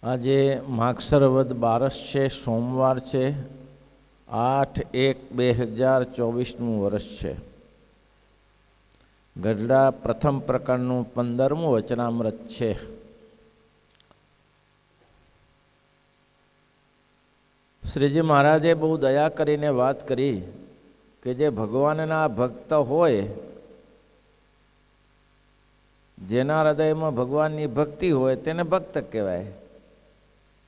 આજે માગસર વદ બારસ છે, સોમવાર છે, 8/1/2024 વર્ષ છે. ગઢડા પ્રથમ પ્રકારનું 15મું વચનામૃત છે. શ્રીજી મહારાજે બહુ દયા કરીને વાત કરી કે જે ભગવાનના ભક્ત હોય, જેના હૃદયમાં ભગવાનની ભક્તિ હોય તેને ભક્ત કહેવાય.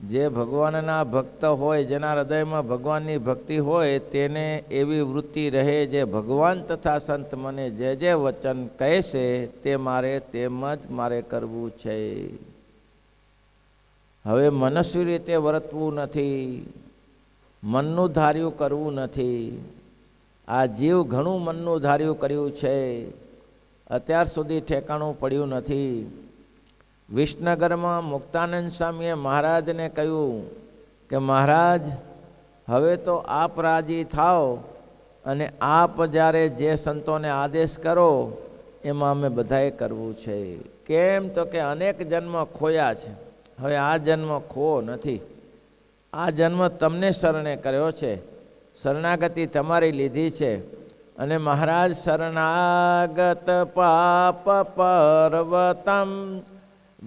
જે ભગવાનના ભક્ત હોય, જેના હૃદયમાં ભગવાનની ભક્તિ હોય, તેને એવી વૃત્તિ રહે જે ભગવાન તથા સંત મને જે જે વચન કહે છે તે મારે તેમ જ મારે કરવું છે. હવે મનસ્વી રીતે વર્તવું નથી, મનનું ધાર્યું કરવું નથી. આ જીવ ઘણું મનનું ધાર્યું કર્યું છે, અત્યાર સુધી ઠેકાણું પડ્યું નથી. વિસનગરમાં મુક્તાનંદ સ્વામીએ મહારાજને કહ્યું કે મહારાજ, હવે તો આપ રાજી થાઓ અને આપ જ્યારે જે સંતોને આદેશ કરો એમાં અમે બધાએ કરવું છે. કેમ તો કે અનેક જન્મ ખોયા છે, હવે આ જન્મ ખોવો નથી. આ જન્મ તમને શરણે કર્યો છે, શરણાગતિ તમારી લીધી છે. અને મહારાજ શરણાગત પાપ પર્વતમ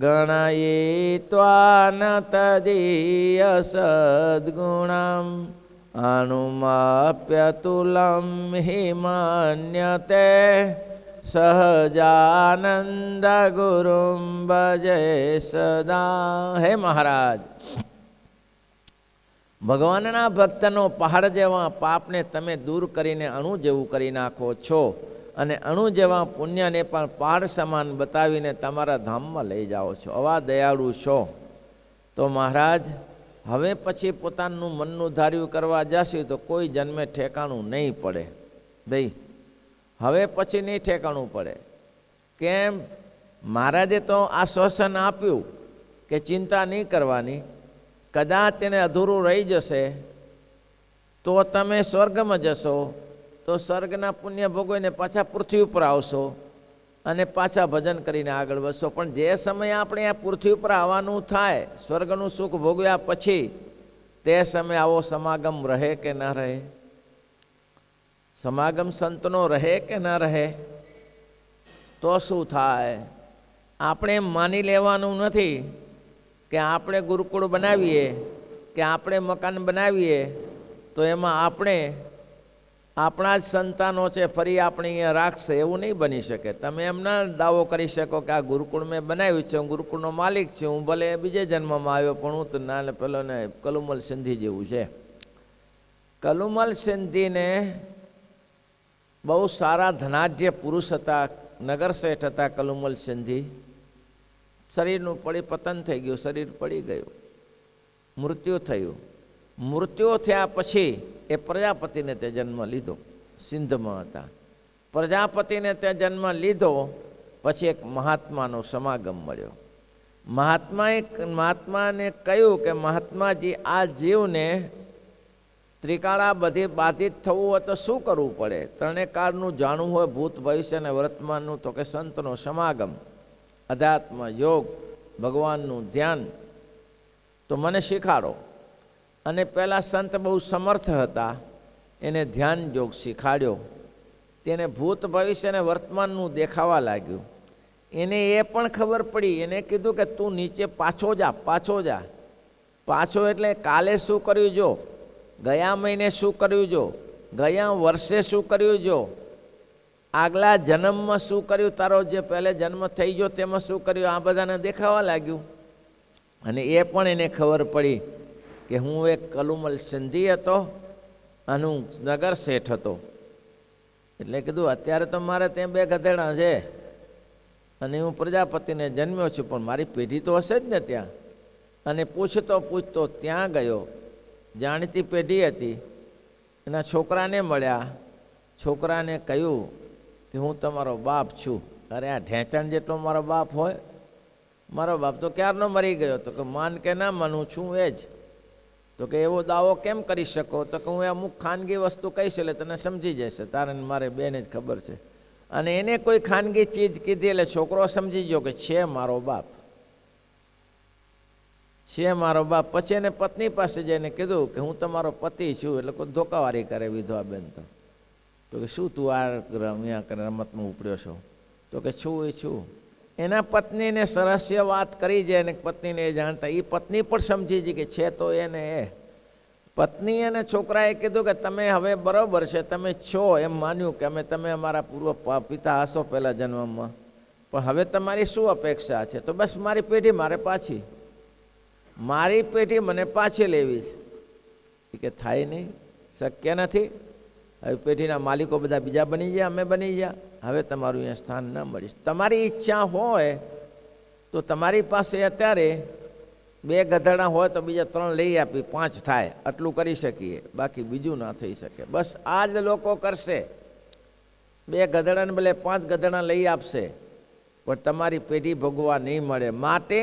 ગણયિત્વા ન તદીય સદ્ગુણમ અનુમાપ્યતુલમ હિમન્યતે સહજાનંદ ગુરુમ ભજે સદા. હે મહારાજ, ભગવાનના ભક્તનો પહાડ જેવા પાપને તમે દૂર કરીને અણુ જેવું કરી નાખો છો અને અણુ જેવા પુણ્યને પણ પહાડ સમાન બતાવીને તમારા ધામમાં લઈ જાઓ છો. આવા દયાળુ છો. તો મહારાજ, હવે પછી પોતાનું મનનું ધાર્યું કરવા જશે તો કોઈ જન્મે ઠેકાણું નહીં પડે. ભાઈ, હવે પછી નહીં ઠેકાણું પડે. કેમ? મહારાજે તો આશ્વાસન આપ્યું કે ચિંતા નહીં કરવાની, કદાચ તેને અધૂરું રહી જશે તો તમે સ્વર્ગમાં જશો, તો સ્વર્ગના પુણ્ય ભોગવીને પાછા પૃથ્વી ઉપર આવશો અને પાછા ભજન કરીને આગળ વધશો. પણ જે સમયે આપણે આ પૃથ્વી ઉપર આવવાનું થાય, સ્વર્ગનું સુખ ભોગવ્યા પછી, તે સમયે આવો સમાગમ રહે કે ન રહે? સમાગમ સંતનો રહે કે ન રહે? તો શું થાય? આપણે એમ માની લેવાનું નથી કે આપણે ગુરુકુળ બનાવીએ કે આપણે મકાન બનાવીએ તો એમાં આપણે આપણા જ સંતાનો છે ફરી આપણે અહીંયા રાખશે, એવું નહીં બની શકે. તમે એમ ના દાવો કરી શકો કે આ ગુરુકુળ મેં બનાવ્યું છે, હું ગુરુકુળનો માલિક છું, હું ભલે બીજે જન્મમાં આવ્યો પણ હું તો ના પેલો ને કલુમલ સિંધી જેવું છે. કલુમલ સિંધીને બહુ સારા ધનાઢ્ય પુરુષ હતા, નગર શેઠ હતા કલુમલ સિંધી. શરીરનું પતન થઈ ગયું, શરીર પડી ગયું, મૃત્યુ થયું. મૃત્યુ થયા પછી એ પ્રજાપતિને તે જન્મ લીધો. સિંધમાં હતા. પ્રજાપતિને તે જન્મ લીધો પછી એક મહાત્માનો સમાગમ મળ્યો. મહાત્માને કહ્યું કે મહાત્માજી, આ જીવને ત્રિકાળા બધી બાધિત થવું હોય તો શું કરવું પડે? ત્રણેય કાળનું જાણવું હોય, ભૂત ભવિષ્ય અને વર્તમાનનું. તો કે સંતનો સમાગમ, અધ્યાત્મ, યોગ, ભગવાનનું ધ્યાન તો મને શીખાડો. અને પહેલાં સંત બહુ સમર્થ હતા, એને ધ્યાન યોગ શીખાડ્યો. તેને ભૂત ભવિષ્ય અને વર્તમાનનું દેખાવા લાગ્યું. એને એ પણ ખબર પડી, એને કીધું કે તું નીચે પાછો જા, પાછો જા. પાછો એટલે કાલે શું કર્યું જો, ગયા મહિને શું કર્યું જો, ગયા વર્ષે શું કર્યું જો, આગલા જન્મમાં શું કર્યું, તારો જે પહેલે જન્મ થઈ ગયો તેમાં શું કર્યું, આ બધાને દેખાવા લાગ્યું. અને એ પણ એને ખબર પડી કે હું એક કલુમલ સિંધી હતો અને હું નગર શેઠ હતો. એટલે કીધું અત્યારે તો મારે ત્યાં 2 ગધેડા છે અને હું પ્રજાપતિને જન્મ્યો છું, પણ મારી પેઢી તો હશે જ ને ત્યાં. અને પૂછતો ત્યાં ગયો. જાણીતી પેઢી હતી. એના છોકરાને મળ્યા. છોકરાને કહ્યું કે હું તમારો બાપ છું. અરે આ ઢેંચણ જેટલો મારો બાપ હોય? મારો બાપ તો ક્યારનો મરી ગયો. તો કે માન કે ના માનું છું એ જ. તો કે એવો દાવો કેમ કરી શકો? તો કે હું અમુક ખાનગી વસ્તુ કહીશ એટલે તને સમજી જશે, તારે મારે બેને જ ખબર છે. અને એને કોઈ ખાનગી ચીજ કીધી એટલે છોકરો સમજી ગયો કે છે મારો બાપ. છે મારો બાપ. પછી એને પત્ની પાસે જઈને કીધું કે હું તમારો પતિ છું. એટલે કોઈ ધોકાવારી કરે વિધવા બેન તો કે શું તું આ અહીંયા રમતમાં ઉપડ્યો છો? તો કે છું એ છું. એના પત્નીને સરસ્ય વાત કરી જાય અને પત્નીને એ જાણતા એ પત્ની પણ સમજી ગઈ કે છે તો એને એ પત્ની અને છોકરાએ કીધું કે તમે હવે બરાબર છે, તમે છો એમ માન્યું કે તમે અમારા પૂર્વ પિતા હશો પહેલા જન્મમાં, પણ હવે તમારી શું અપેક્ષા છે? તો બસ મારી પેઢી મારી પેઢી મને પાછી લેવી છે. કે થાય નહીં, શક્ય નથી. હવે પેઢીના માલિકો બધા બીજા બની ગયા, અમે બની ગયા, હવે તમારું અહીંયા સ્થાન ન મળીશ. તમારી ઈચ્છા હોય તો તમારી પાસે અત્યારે 2 ગધેડા હોય તો બીજા 3 લઈ આપી 5 થાય, આટલું કરી શકીએ, બાકી બીજું ના થઈ શકે. બસ આ જ લોકો કરશે, 2 ગધેડાને બદલે 5 ગધેડા લઈ આપશે, પણ તમારી પેઢી ભોગવા નહીં મળે. માટે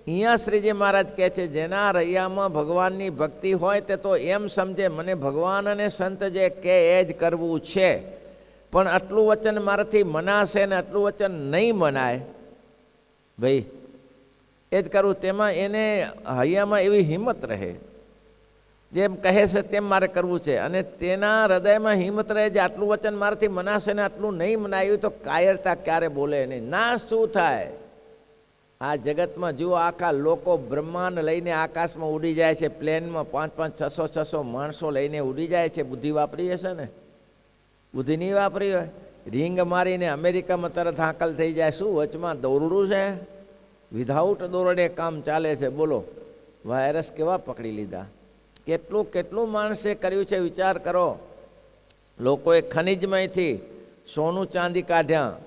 અહીંયા શ્રીજી મહારાજ કહે છે જેના રૈયામાં ભગવાનની ભક્તિ હોય તે તો એમ સમજે મને ભગવાન અને સંત જે કહે એ જ કરવું છે, પણ આટલું વચન મારાથી મનાશે ને આટલું વચન નહીં મનાય ભાઈ એ જ કરવું. તેમાં એને હૈયામાં એવી હિંમત રહે, જેમ કહે છે તેમ મારે કરવું છે, અને તેના હૃદયમાં હિંમત રહે જે આટલું વચન મારાથી મનાશે ને આટલું નહીં મનાયું તો કાયરતા ક્યારે બોલે નહીં. ના શું થાય આ જગતમાં જુઓ, આખા લોકો બ્રહ્માંડ લઈને આકાશમાં ઉડી જાય છે, પ્લેનમાં 5-5, 600 માણસો લઈને ઉડી જાય છે. બુદ્ધિ વાપરી હશે ને? બુદ્ધિ નહીં વાપરી હોય, રીંગ મારીને અમેરિકામાં તરત હાંકલ થઈ જાય. શું વચમાં દોરડું છે? વિધાઉટ દોરડે કામ ચાલે છે. બોલો વાયરસ કેવા પકડી લીધા, કેટલું માણસે કર્યું છે વિચાર કરો. લોકોએ ખનિજમાંથી સોનું ચાંદી કાઢ્યા,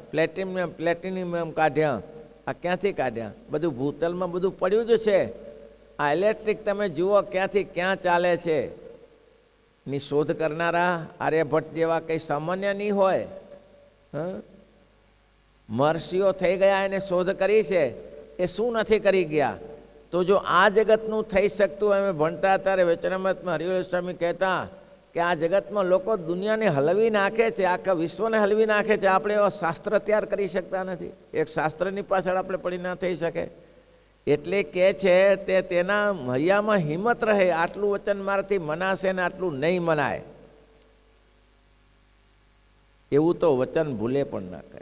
પ્લેટિનિયમ કાઢ્યા. આ ક્યાંથી કાઢ્યા? બધું ભૂતલમાં બધું પડ્યું જ છે. આ ઇલેક્ટ્રિક તમે જુઓ ક્યાંથી ક્યાં ચાલે છે. ની શોધ કરનારા આર્યભટ્ટ જેવા કંઈ સામાન્ય નહીં હોય. મહર્ષિઓ થઈ ગયા એને શોધ કરી છે, એ શું નથી કરી ગયા? તો જો આ જગતનું થઈ શકતું, અમે ભણતા ત્યારે વચનામૃતમાં હરિવલ્લભ સ્વામી કહેતા કે આ જગતમાં લોકો દુનિયાને હલવી નાખે છે, આખા વિશ્વને હલવી નાખે છે, આપણે એવા શાસ્ત્ર તૈયાર કરી શકતા નથી. એક શાસ્ત્રની પાછળ આપણે પડી ના થઈ શકે. એટલે કે છે તેના હૈયામાં હિંમત રહે, આટલું વચન મારાથી મનાશે ને આટલું નહીં મનાય. એવું તો વચન ભૂલે પણ ના કહે.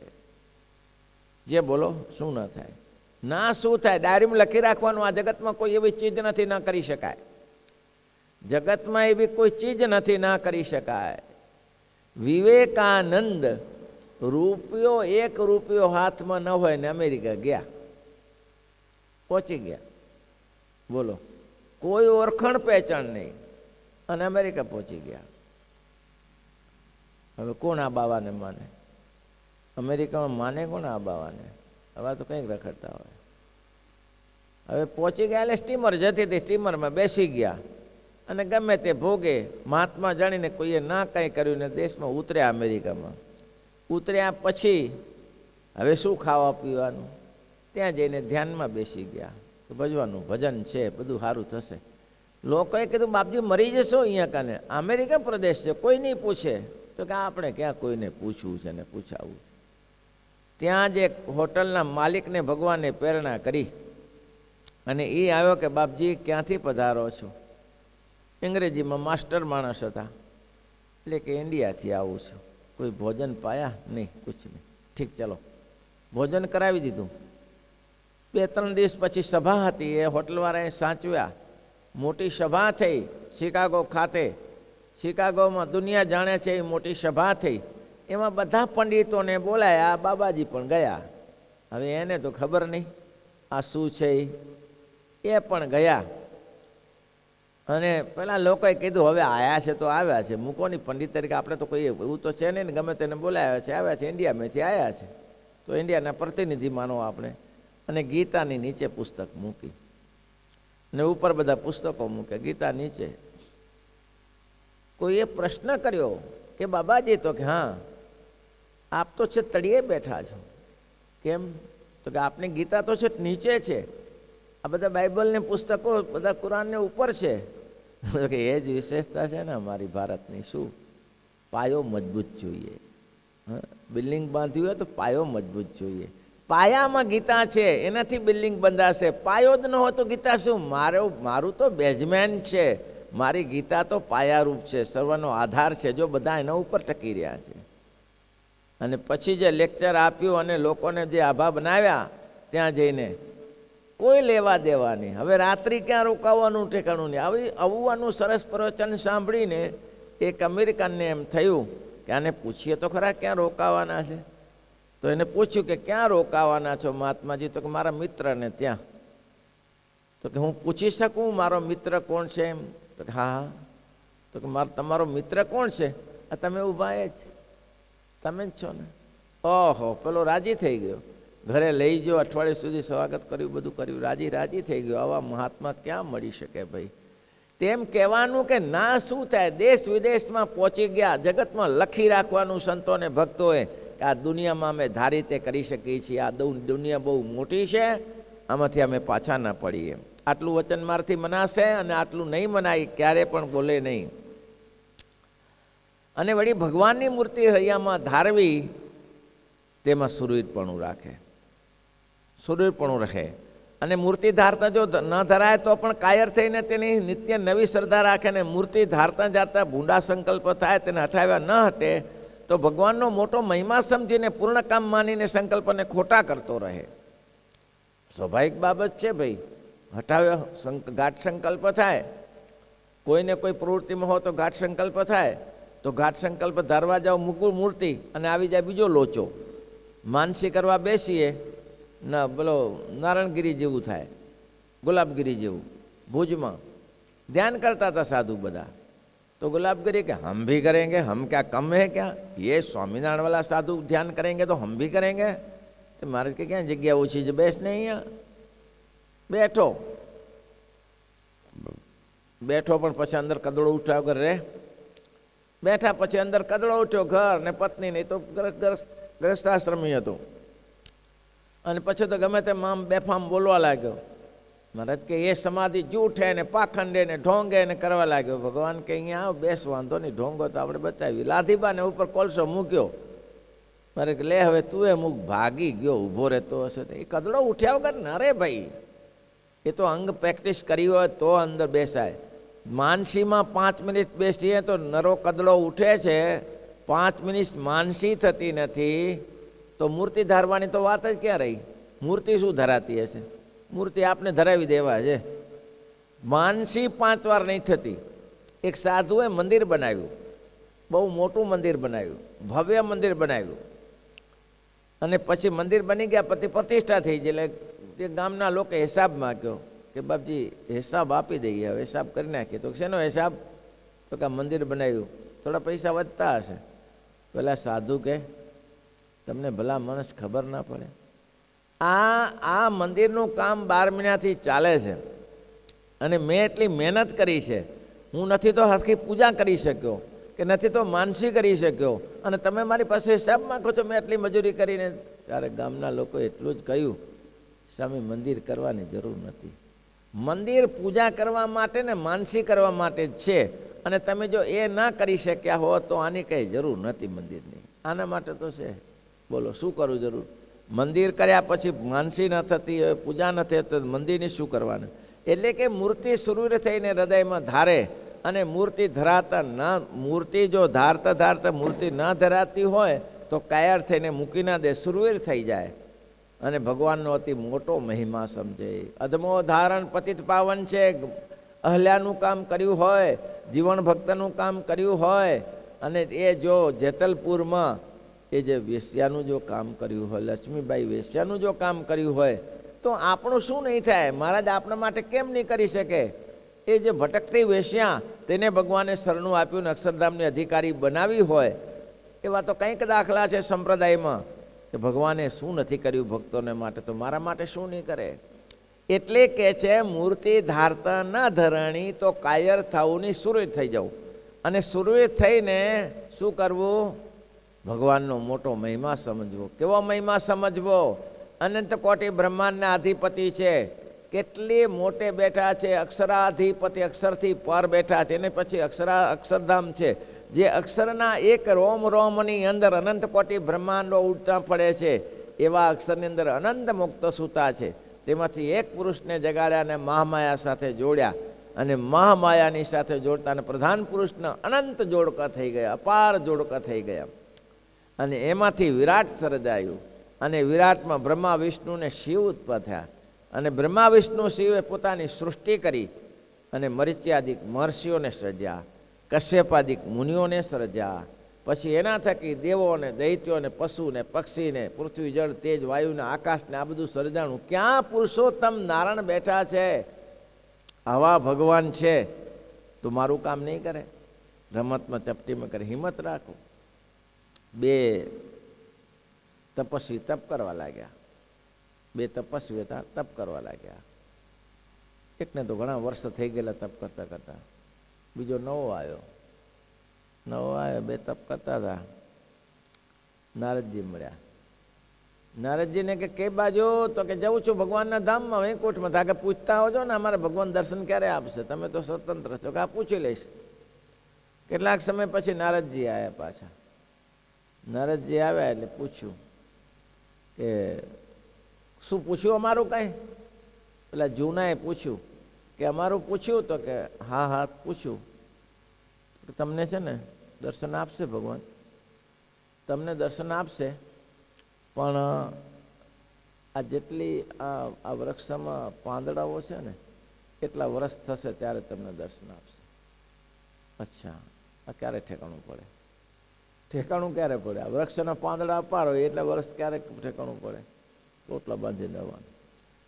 જે બોલો શું ના થાય, ના શું થાય ડાયરીમાં લખી રાખવાનું. આ જગતમાં કોઈ એવી ચીજ નથી ના કરી શકાય. જગતમાં એવી કોઈ ચીજ નથી ના કરી શકાય. વિવેકાનંદ રૂપિયો હાથમાં ન હોય ને અમેરિકા ગયા, પહોંચી ગયા. બોલો કોઈ ઓળખાણ પહેચાન નહીં અને અમેરિકા પહોંચી ગયા. હવે કોણ આ બાવાને માને? અમેરિકામાં માને કોણ આ બાવાને? હવે તો કંઈક રખડતા હોય. હવે પહોંચી ગયા એટલે સ્ટીમર જતી હતી, સ્ટીમરમાં બેસી ગયા અને ગમે તે ભોગે મહાત્મા જાણીને કોઈએ ના કંઈ કર્યું ને દેશમાં ઉતર્યા. અમેરિકામાં ઉતર્યા પછી હવે શું ખાવા પીવાનું? ત્યાં જઈને ધ્યાનમાં બેસી ગયા કે ભજવાનું ભજન છે, બધું સારું થશે. લોકોએ કીધું બાપજી મરી જશો અહીંયા કાને, અમેરિકા પ્રદેશ છે, કોઈ નહીં પૂછે. તો કે આપણે ક્યાં કોઈને પૂછવું છે ને પૂછાવું છે. ત્યાં જ એક હોટલના માલિકને ભગવાને પ્રેરણા કરી અને એ આવ્યો કે બાપજી ક્યાંથી પધારો છો? અંગ્રેજીમાં માસ્ટર માણસ હતા. એટલે કે ઇન્ડિયાથી આવું છું. કોઈ ભોજન પાયા? નહીં, કુછ નહીં. ઠીક ચલો, ભોજન કરાવી દીધું. 2-3 દિવસ પછી સભા હતી, એ હોટલવાળાએ સાચવ્યા. મોટી સભા થઈ શિકાગો ખાતે. શિકાગોમાં દુનિયા જાણે છે એ મોટી સભા થઈ. એમાં બધા પંડિતોને બોલાયા, બાબાજી પણ ગયા. હવે એને તો ખબર નહીં આ શું છે, એ પણ ગયા. અને પેલા લોકોએ કીધું હવે આવ્યા છે તો આવ્યા છે, મૂકોની પંડિત તરીકે આપણે તો કોઈ એવું તો છે નહીં ને, ગમે તેને બોલાવ્યા છે, આવ્યા છે, ઇન્ડિયામાંથી આવ્યા છે તો ઇન્ડિયાના પ્રતિનિધિ માનો આપણે. અને ગીતાની નીચે પુસ્તક મૂકી ને ઉપર બધા પુસ્તકો મૂકે. ગીતા નીચે કોઈએ પ્રશ્ન કર્યો કે બાબાજી, તો કે હા આપ તો છે તળિયે બેઠા છો, કેમ? તો કે આપની ગીતા તો છે નીચે છે, આ બધા બાઇબલને પુસ્તકો બધા કુરાનને ઉપર છે. કે એ જ વિશેષતા છે ને અમારી ભારતની. શું? પાયો મજબૂત જોઈએ. બિલ્ડિંગ બાંધવી હોય તો પાયો મજબૂત જોઈએ. પાયામાં ગીતા છે, એનાથી બિલ્ડિંગ બંધાશે. પાયો જ ન હોય તો ગીતા શું? મારું તો બેઝમેન્ટ છે, મારી ગીતા તો પાયારૂપ છે, સર્વનો આધાર છે. જો બધા એના ઉપર ટકી રહ્યા છે, અને પછી જે લેક્ચર આપ્યું અને લોકોને જે આભા બનાવ્યા, ત્યાં જઈને કોઈ લેવા દેવા નહીં. હવે રાત્રિ ક્યાં રોકાવાનું ઠેકાણું નહીં. આવવાનું સરસ પ્રવચન સાંભળીને એક અમેરિકનને એમ થયું કે આને પૂછીએ તો ખરા ક્યાં રોકાવાના છે. તો એને પૂછ્યું કે ક્યાં રોકાવાના છો મહાત્માજી? તો કે મારા મિત્રને ત્યાં. તો કે હું પૂછી શકું મારો મિત્ર કોણ છે એમ? તો કે હા. તો કે તમારો મિત્ર કોણ છે? આ તમે ઊભા જ, તમે જ છો ને? ઓહો, પેલો રાજી થઈ ગયો. ઘરે લઈ ગયો, અઠવાડિયા સુધી સ્વાગત કર્યું, બધું કર્યું, રાજી થઈ ગયો. આવા મહાત્મા ક્યાં મળી શકે ભાઈ? તેમ કહેવાનું કે ના, શું થાય? દેશ વિદેશમાં પહોંચી ગયા, જગતમાં લખી રાખવાનું સંતોને ભક્તોએ કે આ દુનિયામાં અમે ધારી તે કરી શકીએ છીએ. આ દુનિયા બહુ મોટી છે, આમાંથી અમે પાછા ના પડીએ. આટલું વચન મારથી મનાશે અને આટલું નહીં મનાય, ક્યારે પણ બોલે નહીં. અને વળી ભગવાનની મૂર્તિ હૈયામાં ધારવી, તેમાં સુરવીરપણું રાખે, સુરવીરપણું રહે. અને મૂર્તિ ધારતા જો ન ધરાય તો પણ કાયર થઈને તેની નિત્ય નવી શ્રદ્ધા રાખે. ને મૂર્તિ ધારતા જાતા ભૂંડા સંકલ્પ થાય, તેને હટાવ્યા ન હટે તો ભગવાનનો મોટો મહિમા સમજીને પૂર્ણ કામ માનીને સંકલ્પને ખોટા કરતો રહે. સ્વાભાવિક બાબત છે ભાઈ. હટાવ્યો ઘાટ સંકલ્પ થાય, કોઈને કોઈ પ્રવૃત્તિમાં હોય તો ઘાટ સંકલ્પ થાય, તો ઘાટ સંકલ્પ ધારવા જાઓ મૂર્તિ અને આવી જાય બીજો લોચો. માનસી કરવા બેસીએ ના, બોલો નારાયણગીરી જેવું થાય, ગુલાબગીરી જેવું. ભુજમાં ધ્યાન કરતા હતા સાધુ બધા, तो गुलाबगिरी के हम भी करेंगे, हम क्या कम है क्या? ये स्वामीनारायण वाला साधु ध्यान करेंगे तो हम भी करेंगे. तो महाराज के क्या जगह ओછી છે, બેસ ને અહીંયા બેઠો પણ પછી અંદર કદડો ઉઠાવ કરે રે. બેઠા પછી અંદર કદડો ઉઠ્યો, ઘર ને પત્ની નહીં તો ગ્રસ્તાશ્રમી હતું. અને પછી તો ગમે તે મામ બેફામ બોલવા લાગ્યો. महाराज के ये समाधि जूठ है ने पाखंडे ने ढोंगे ने करवा लाग्यो. भगवान के અહીંયા આવ, બેસ, વાંધો નહીં, ઢોંગો તો આપણે બતાવી. લાધીબા ને ઉપર કોલસો મૂક્યો. મારે કે લે હવે તું એ મૂક. ભાગી ગયો, ઊભો રહેતો હશે તો એ કદડો ઉઠ્યા વગર ના રે ભાઈ. એ તો અંગ પ્રેક્ટિસ કરી હોય તો અંદર બેસાય. માનસીમાં 5 મિનિટ બેસીએ તો નરો કદડો ઉઠે છે, 5 મિનિટ માનસી થતી નથી, તો મૂર્તિ ધારવાની તો વાત જ ક્યાં રહી? મૂર્તિ શું ધરાતી હશે? મૂર્તિ આપને ધરાવી દેવા છે. માનસી 5 વાર નહીં થતી. એક સાધુએ મંદિર બનાવ્યું, બહુ મોટું મંદિર બનાવ્યું, ભવ્ય મંદિર બનાવ્યું. અને પછી મંદિર બની ગયા, પ્રતિષ્ઠા થઈ ગઈ. એટલે તે ગામના લોકો હિસાબ માંગ્યો કે બાપજી હિસાબ આપી દઈએ, હવે હિસાબ કરી નાખીએ. તો શેનો હિસાબ? તો કે મંદિર બનાવ્યું, થોડા પૈસા વધતા હશે. પેલા સાધુ કે તમને ભલા માણસ ખબર ના પડે, આ મંદિરનું કામ 12 મહિનાથી ચાલે છે અને મેં એટલી મહેનત કરી છે. હું નથી તો હરખી પૂજા કરી શક્યો કે નથી તો માનસી કરી શક્યો, અને તમે મારી પાસે હિસાબ માંગો છો મેં એટલી મજૂરી કરીને. ત્યારે ગામના લોકોએ એટલું જ કહ્યું, સ્વામી મંદિર કરવાની જરૂર નથી. મંદિર પૂજા કરવા માટે ને માનસી કરવા માટે જ છે, અને તમે જો એ ના કરી શક્યા હો તો આની કંઈ જરૂર નથી મંદિરની. આના માટે તો છે. બોલો શું કરવું જરૂર? મંદિર કર્યા પછી માનસી ન થતી હોય, પૂજા ન થતી તો મંદિરની શું કરવાનું? એટલે કે મૂર્તિ સુરવીર થઈને હૃદયમાં ધારે, અને મૂર્તિ ધરાતા ના, મૂર્તિ જો ધારતા ધારતા મૂર્તિ ન ધરાતી હોય તો કાયર થઈને મૂકી ના દે, સુરવીર થઈ જાય અને ભગવાનનો અતિ મોટો મહિમા સમજે. અધમો ધારણ પતિત પાવન છે. અહલ્યાનું કામ કર્યું હોય, જીવન ભક્તનું કામ કર્યું હોય, અને એ જો જેતલપુરમાં એ જે વેશ્યાનું જો કામ કર્યું હોય, લક્ષ્મીબાઈ વેશ્યાનું જો કામ કર્યું હોય, તો આપણું શું નહીં થાય? મહારાજ આપણા માટે કેમ નહીં કરી શકે? એ જે ભટકતી વેશ્યા, તેને ભગવાને શરણું આપ્યું ને અક્ષરધામની અધિકારી બનાવી હોય, એવા તો કંઈક દાખલા છે સંપ્રદાયમાં કે ભગવાને શું નથી કર્યું ભક્તોને માટે, તો મારા માટે શું નહીં કરે? એટલે કે છે મૂર્તિ ધારતા ન ધરણી તો કાયર થવું, સુરવીર થઈ જવું. અને સુરવીર થઈને શું કરવું? ભગવાનનો મોટો મહિમા સમજવો. કેવો મહિમા સમજવો? અનંત કોટી બ્રહ્માંડના અધિપતિ છે, કેટલી મોટે બેઠા છે. અક્ષરાધિપતિ, અક્ષરથી પર બેઠા છે. એને પછી અક્ષરધામ છે, જે અક્ષરના એક રોમ રોમની અંદર અનંત કોટી બ્રહ્માંડો ઉડતા પડે છે. એવા અક્ષરની અંદર અનંત મુક્ત સૂતા છે. તેમાંથી એક પુરુષને જગાડ્યા અને મહામાયા સાથે જોડ્યા, અને મહામાયાની સાથે જોડતા અને પ્રધાન પુરુષના અનંત જોડકા થઈ ગયા, અપાર જોડકા થઈ ગયા. અને એમાંથી વિરાટ સર્જાયું, અને વિરાટમાં બ્રહ્મા વિષ્ણુ ને શિવ ઉત્પન્ન થયા. અને બ્રહ્મા વિષ્ણુ શિવે પોતાની સૃષ્ટિ કરી અને મરીચ્યાદિક મહર્ષિઓને સર્જ્યા, કશ્યપાદિક મુનિઓને સર્જ્યા. પછી એના થકી દેવોને, દૈત્યોને, પશુને, પક્ષીને, પૃથ્વી, જળ, તેજ, વાયુને, આકાશને આ બધું સર્જાણું. ક્યાં પુરુષોત્તમ નારાયણ બેઠા છે? આવા ભગવાન છે તો મારું કામ નહીં કરે? રમતમાં ચપટીમાં કરે. હિંમત રાખો. બે તપસ્વી તપ કરવા લાગ્યા. બે તપસ્વી હતા, તપ કરવા લાગ્યા. એકને તો ઘણા વર્ષ થઈ ગયેલા તપ કરતા કરતા. બીજો નવો આવ્યો. બે તપ કરતા હતા. નારદજી મળ્યા. નારદજીને કે કઈ બાજુ? તો કે જઉં છું ભગવાનના ધામમાં, વૈકુંઠમાં. તાકે પૂછતા હોજો ને અમારે ભગવાન દર્શન ક્યારે આપશે? તમે તો સ્વતંત્ર છો. કે આ પૂછી લઈશ. કેટલાક સમય પછી નારદજી આવ્યા પાછા. નારદજી આવ્યા એટલે પૂછ્યું કે શું પૂછ્યું અમારું કાંઈ? પેલા જૂનાએ પૂછ્યું કે અમારું પૂછ્યું? તો કે હા હા પૂછ્યું. તમને છે ને દર્શન આપશે ભગવાન, તમને દર્શન આપશે, પણ આ જેટલી આ વૃક્ષમાં પાંદડાઓ છે ને એટલા વર્ષ થશે ત્યારે તમને દર્શન આપશે. અચ્છા, આ ક્યારે ઠેકાણું પડે? ઠેકાણું ક્યારે પડે? આ વૃક્ષના પાંદડા અપારો એટલે વર્ષ ક્યારે ઠેકાણું પડે? રોટલા બાંધી દેવાનું.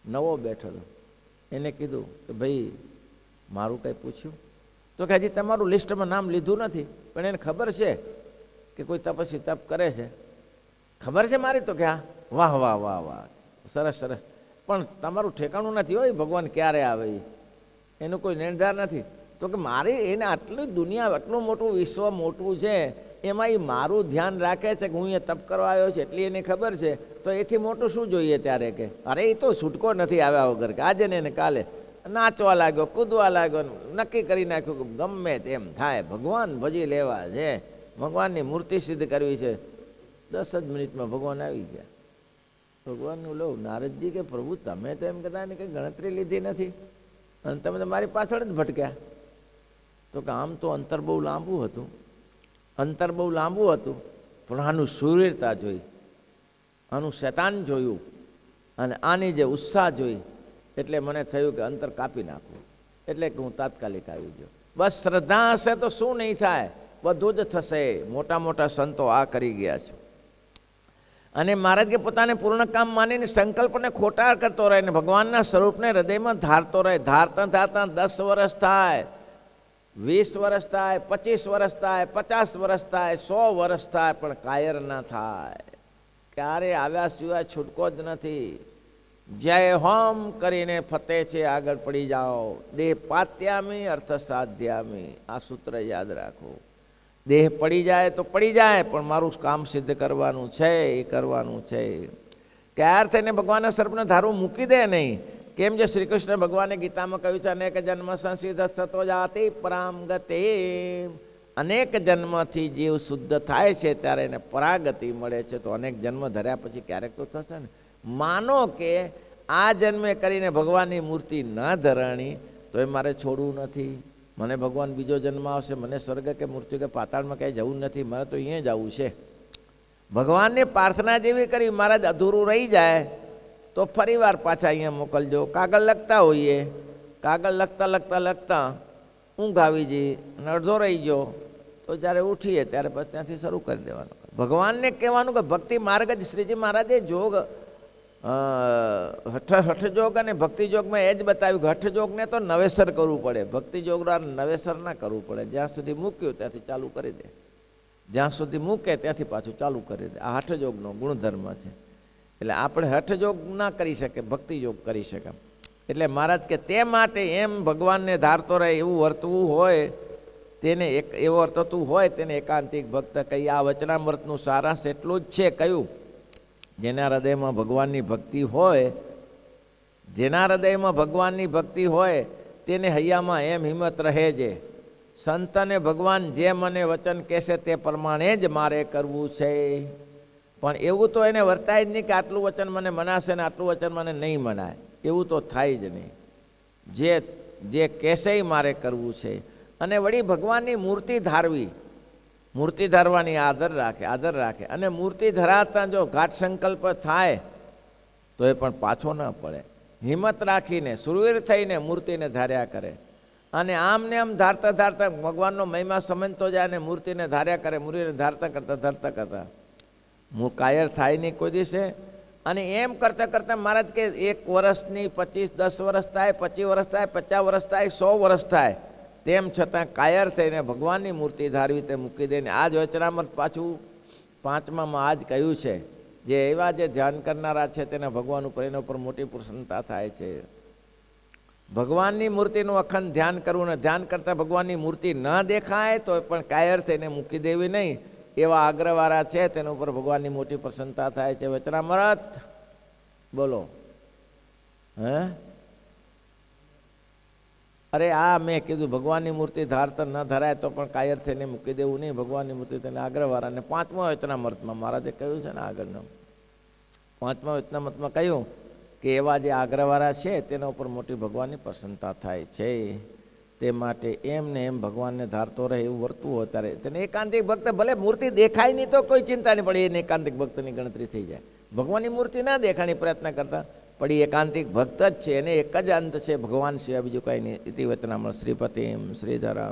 નવો બેઠેલો એને કીધું કે ભાઈ મારું કંઈ પૂછ્યું? તો કે હજી તમારું લિસ્ટમાં નામ લીધું નથી, પણ એને ખબર છે કે કોઈ તપસ્વી તપ કરે છે. ખબર છે મારી? તો કે હા. વાહ વાહ વાહ વાહ, સરસ સરસ. પણ તમારું ઠેકાણું નથી હોય ભગવાન ક્યારે આવે એનું કોઈ નિર્ધાર નથી. તો કે મારી એને આટલી દુનિયા, આટલું મોટું વિશ્વ મોટું છે, એમાં એ મારું ધ્યાન રાખે છે કે હું અહીંયા તપ કરવા આવ્યો છે એટલી એને ખબર છે. તો એથી મોટું શું જોઈએ ત્યારે? કે અરે એ તો છૂટકો નથી આવ્યા વગર. કે આજે ને એને કાલે નાચવા લાગ્યો, કૂદવા લાગ્યો, નક્કી કરી નાખ્યું કે ગમે તેમ થાય ભગવાન ભજી લેવા છે, ભગવાનની મૂર્તિ સિદ્ધ કરવી છે. 10 જ મિનિટમાં ભગવાન આવી ગયા. ભગવાનનું લો. નારદજી કે પ્રભુ તમે તો એમ કહેતા ને કંઈ ગણતરી લીધી નથી અને તમે તો મારી પાછળ જ ભટક્યા. તો કે આમ તો અંતર બહુ લાંબુ હતું, અંતર બહુ લાંબુ હતું, પણ આનું શૂરતા જોઈ, આનું શેતાન જોયું અને આની જે ઉત્સાહ જોઈ એટલે મને થયું કે અંતર કાપી નાખવું. એટલે કે હું તાત્કાલિક આવી ગયો. બસ શ્રદ્ધા હશે તો શું નહીં થાય? બધું જ થશે. મોટા મોટા સંતો આ કરી ગયા છે. અને મહારાજ કે પોતાને પૂર્ણ કામ માનીને સંકલ્પને ખોટા કરતો રહે ને ભગવાનના સ્વરૂપને હૃદયમાં ધારતો રહે. ધારતા ધારતા 10 વર્ષ થાય, 20 વર્ષ થાય, 25 વર્ષ થાય, 50 વર્ષ થાય, 100 વર્ષ થાય, પણ કાયર ના થાય. ક્યારે આવ્યા સિવાય છૂટકો જ નથી. જય હોમ કરીને ફતે છે આગળ પડી જાઓ. દેહ પાત્યામી અર્થ સાધ્યામી. આ સૂત્ર યાદ રાખો. દેહ પડી જાય તો પડી જાય, પણ મારું કામ સિદ્ધ કરવાનું છે, એ કરવાનું છે. ક્યાર થઈને ભગવાનના સર્પને ધારું મૂકી દે નહીં. કેમ જે શ્રી કૃષ્ણ ભગવાને ગીતામાં કહ્યું છે અનેક જન્મ સંસિદ્ધ સતો જાતિ પરામ ગતે. અનેક જન્મથી જીવ શુદ્ધ થાય છે ત્યારે એને પરાગતિ મળે છે. તો અનેક જન્મ ધર્યા પછી ક્યારેક તો થશે ને. માનો કે આ જન્મે કરીને ભગવાનની મૂર્તિ ન ધરાણી તો એ મારે છોડવું નથી. મને ભગવાન બીજો જન્મ આવશે, મને સ્વર્ગ કે મૃત્યુ કે પાતાળમાં ક્યાંય જવું નથી, મારે તો અહીંયા જવું છે. ભગવાનની પ્રાર્થના જેવી કરી મહારાજ અધૂરું રહી જાય તો ફરી વાર પાછા અહીંયા મોકલજો. કાગળ લખતા હોઈએ, કાગળ લખતા લખતા લખતા ઊંઘ આવી જઈ અને અડધો રહી ગયો તો જ્યારે ઉઠીએ ત્યારે પછી ત્યાંથી શરૂ કરી દેવાનું. ભગવાનને કહેવાનું કે ભક્તિ માર્ગ જ શ્રીજી મહારાજે જોગ હઠ જોગ અને ભક્તિ જોગમાં એ જ બતાવ્યું કે હઠ જોગને તો નવેસર કરવું પડે, ભક્તિ જોગ નવેસર ના કરવું પડે. જ્યાં સુધી મૂક્યું ત્યાંથી ચાલુ કરી દે, જ્યાં સુધી મૂકે ત્યાંથી પાછું ચાલુ કરી દે. આ હઠ જોગનો ગુણધર્મ છે. એટલે આપણે હઠ જોગ ના કરી શકે, ભક્તિ જોગ કરી શકે. એટલે મહારાજ કે તે માટે એમ ભગવાનને ધારતો રહે એવું વર્તવું હોય તેને એવો વર્તતું હોય તેને એકાંતિક ભક્ત કહી. આ વચનામૃતનું સારાંશ એટલું જ છે. કયું? જેના હૃદયમાં ભગવાનની ભક્તિ હોય, જેના હૃદયમાં ભગવાનની ભક્તિ હોય તેને હૈયામાં એમ હિંમત રહે છે સંતને ભગવાન જે મને વચન કહેશે તે પ્રમાણે જ મારે કરવું છે. પણ એવું તો એને વર્તાય જ નહીં કે આટલું વચન મને મનાશે ને આટલું વચન મને નહીં મનાય, એવું તો થાય જ નહીં. જે જે કહેશે મારે કરવું છે. અને વળી ભગવાનની મૂર્તિ ધારવી, મૂર્તિ ધારવાની આદર રાખે અને મૂર્તિ ધરાવતા જો ઘાટ સંકલ્પ થાય તો એ પણ પાછો ન પડે. હિંમત રાખીને સુરવીર થઈને મૂર્તિને ધાર્યા કરે. અને આમ ને આમ ધારતા ધારતા ભગવાનનો મહિમા સમજતો જાય અને મૂર્તિને ધાર્યા કરે. મૂર્તિને ધારતા કરતા કાયર થાય નહીં કોઈ દિવસે. અને એમ કરતાં કરતાં મહારાજ કે 1 વર્ષની 25 10 વર્ષ થાય, 25 વર્ષ થાય, 50 વર્ષ થાય, 100 વર્ષ થાય, તેમ છતાં કાયર થઈને ભગવાનની મૂર્તિ ધારવી તે મૂકી દઈને. આ જ વચનામૃત પાછું 5માં આ જ કહ્યું છે, જે એવા જે ધ્યાન કરનારા છે તેને ભગવાન ઉપર એના ઉપર મોટી પ્રસન્નતા થાય છે. ભગવાનની મૂર્તિનું અખંડ ધ્યાન કરવું ને ધ્યાન કરતાં ભગવાનની મૂર્તિ ન દેખાય તો પણ કાયર થઈને મૂકી દેવી નહીં, એવા આગ્રહવાળા છે તેના ઉપર ભગવાનની મોટી પ્રસન્નતા થાય છે. વચનામૃત બોલો. હે અરે આ મેં કીધું ભગવાનની મૂર્તિ ધારતા ન ધરાય તો પણ કાયર થઈને મૂકી દેવું નહીં. ભગવાનની મૂર્તિ તેને આગ્રહવાળાને 5મા વચનામૃતમાં મહારાજે કહ્યું છે ને આગળનું 5મા વચનામૃતમાં કહ્યું કે એવા જે આગ્રહવાળા છે તેના ઉપર મોટી ભગવાનની પ્રસન્નતા થાય છે. તે માટે એમને એમ ભગવાનને ધારતો રહે એવું વર્તવું હોય ત્યારે તેને એકાંતિક ભક્ત ભલે મૂર્તિ દેખાય નહીં તો કોઈ ચિંતા નહીં પડે, એને એકાંતિક ભક્તની ગણતરી થઈ જાય. ભગવાનની મૂર્તિ ના દેખાણી પ્રયત્ન કરતા પણ એ એકાંતિક ભક્ત જ છે, એને એક જ અંત છે ભગવાન સિવાય બીજું કાંઈ નહીં. ઇતિ વચનામૃત શ્રીપતિમ શ્રીધરમ